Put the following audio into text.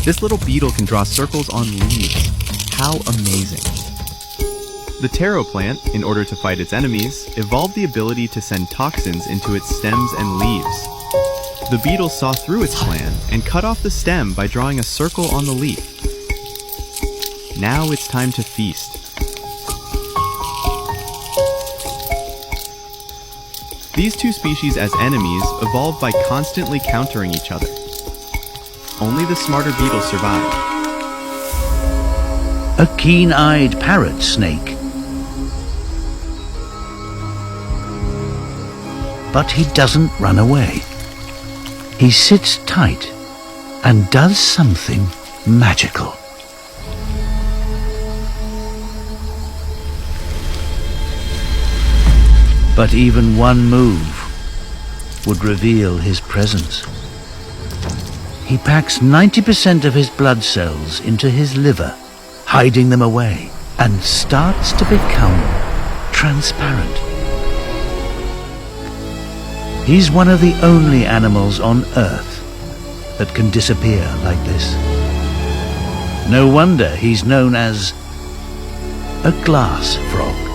This little beetle can draw circles on leaves. How amazing. The taro plant, in order to fight its enemies, evolved the ability to send toxins into its stems and leaves. The beetle saw through its plan and cut off the stem by drawing a circle on the leaf. Now it's time to feast. These two species as enemies evolved by constantly countering each other. Only the smarter beetle survived. A keen-eyed parrot snake. But he doesn't run away. He sits tight and does something magical. But even one move would reveal his presence. He packs 90% of his blood cells into his liver, hiding them away, and starts to become transparent. He's one of the only animals on Earth that can disappear like this. No wonder he's known as a glass frog.